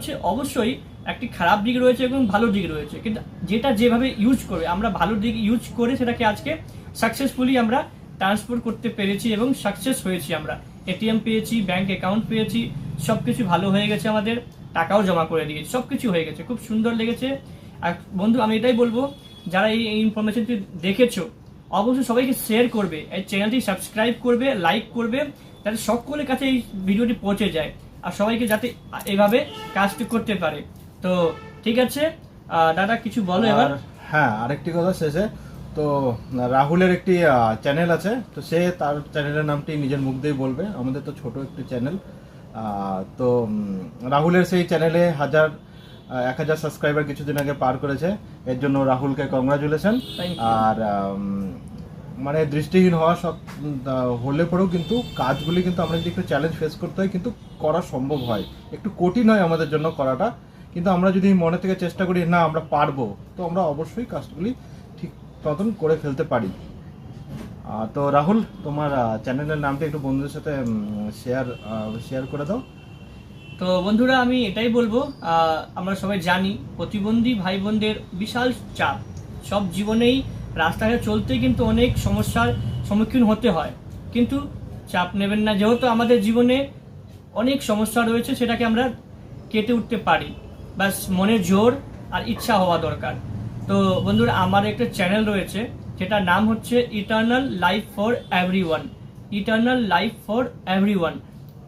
হচ্ছে অবশ্যই একটি খারাপ দিক রয়েছে এবং ভালো দিক রয়েছে, কিন্তু যেটা যেভাবে ইউজ করবে, আমরা ভালো দিক ইউজ করে সেটাকে আজকে সাকসেসফুলি আমরা ট্রান্সফার করতে পেরেছি এবং সাকসেস হয়েছি। আমরা এটিএম পেয়েছি, ব্যাংক অ্যাকাউন্ট পেয়েছি, সব কিছু ভালো হয়ে গেছে, আমাদের টাকাও জমা করে দিয়েছি, সব কিছু হয়ে গেছে, খুব সুন্দর লেগেছে। আর বন্ধু আমি এটাই বলবো, যারা এই ইনফরমেশনটি দেখেছো অবশ্যই সবাইকে শেয়ার করবে, এই চ্যানেলটি সাবস্ক্রাইব করবে, লাইক করবে, যাতে সকলের কাছে এই ভিডিওটি পৌঁছে যায় আর সবাইকে যাতে এইভাবে কাজটি করতে পারে। তো ঠিক আছে দাদা, কিছু বলো এবার। হ্যাঁ, আরেকটি কথা শেষে, তো রাহুলের একটি চ্যানেল আছে, তো সে তার চ্যানেলের নামটি নিজের মুখ দিয়েই বলবে। আমাদের তো ছোট একটি চ্যানেল, তো রাহুলের সেই চ্যানেলে 1000 সাবস্ক্রাইবার কিছুদিন আগে পার করেছে। এর জন্য রাহুলকে কংগ্রাচুলেশন। আর মানে দৃষ্টিহীন হওয়া সব হলে পরেও কিন্তু কাজগুলি কিন্তু আমরা যদি একটু চ্যালেঞ্জ ফেস করতে হয় কিন্তু করা সম্ভব হয়, একটু কঠিন হয় আমাদের জন্য করাটা, কিন্তু আমরা যদি মনে থেকে চেষ্টা করি না আমরা পারবো, তো আমরা অবশ্যই কাজগুলি ঠিক মতন করে ফেলতে পারি। তো রাহুল, তোমার চ্যানেলের নামটা একটু বন্ধুদের সাথে শেয়ার করে দাও। তো বন্ধুরা আমি এটাই বলবো, আমরা সবাই জানি প্রতিবন্ধী ভাই বোনদের বিশাল চাপ, সব জীবনেই রাস্তাঘাটে চলতেই কিন্তু অনেক সমস্যার সম্মুখীন হতে হয়, কিন্তু চাপ নেবেন না, যেহেতু আমাদের জীবনে অনেক সমস্যা রয়েছে, সেটাকে আমরা কেটে উঠতে পারি, বাস মনের জোর আর ইচ্ছা হওয়া দরকার। তো বন্ধুরা আমার একটা চ্যানেল রয়েছে, যেটার নাম হচ্ছে eternal life for everyone. Eternal life for everyone.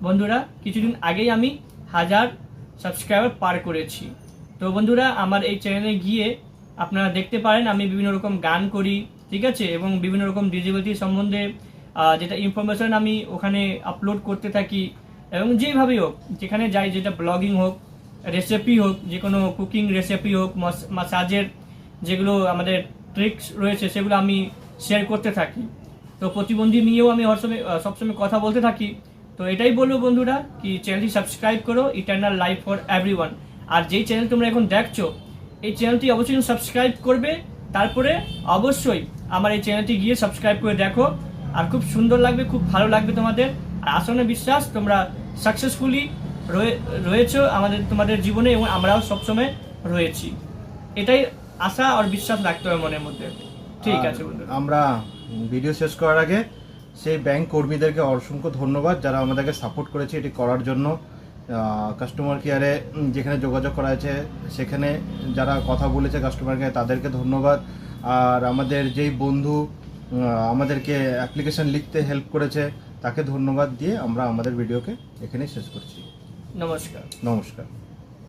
বন্ধুরা কিছুদিন আগেই আমি 1000 সাবস্ক্রাইবার পার করেছি। তো বন্ধুরা আমার এই চ্যানেলে গিয়ে আপনারা দেখতে পারেন আমি বিভিন্ন রকম গান করি, ঠিক আছে, এবং বিভিন্ন রকম ডিসেবিলিটি সম্বন্ধে যেটা ইনফরমেশন আমি ওখানে আপলোড করতে থাকি, এবং যেভাবেই হোক, যেখানে যাই, যেটা ব্লগিং হোক, রেসিপি হোক, যে কোনো কুকিং রেসিপি হোক, মাসাজের যেগুলো আমাদের ট্রিক্স রয়েছে সেগুলো আমি শেয়ার করতে থাকি। তো প্রতিবন্ধী নিয়েও আমি সবসময় কথা বলতে থাকি। তো এটাই বলবো বন্ধুরা, কি চ্যানেলটি সাবস্ক্রাইব করো, ইটার্নাল লাইফ ফর এভরিওয়ান। আর যেই চ্যানেল তোমরা এখন দেখছো, এই চ্যানেলটি অবশ্যই সাবস্ক্রাইব করবে, তারপরে অবশ্যই আমার এই চ্যানেলটি গিয়ে সাবস্ক্রাইব করে দেখো, আর খুব সুন্দর লাগবে, খুব ভালো লাগবে তোমাদের। আর আসলে বিশ্বাস তোমরা সাকসেসফুলি রয়েছো তোমাদের জীবনে, এবং আমরাও সবসময় রয়েছি, এটাই আশা আর বিশ্বাস রাখতে হবে মনের মধ্যে। ঠিক আছে বন্ধুরা, আমরা ভিডিও শেষ করার আগে সেই ব্যাংক কর্মীদেরকে অসংখ্য ধন্যবাদ, যারা আমাদেরকে সাপোর্ট করেছে এটি করার জন্য। কাস্টমার কেয়ারে যেখানে যোগাযোগ করা হয়েছে সেখানে যারা কথা বলেছে কাস্টমার কেয়ারে, তাদেরকে ধন্যবাদ। আর আমাদের যেই বন্ধু আমাদেরকে অ্যাপ্লিকেশন লিখতে হেল্প করেছে তাকে ধন্যবাদ দিয়ে আমরা আমাদের ভিডিওকে এখানেই শেষ করছি। নমস্কার। নমস্কার।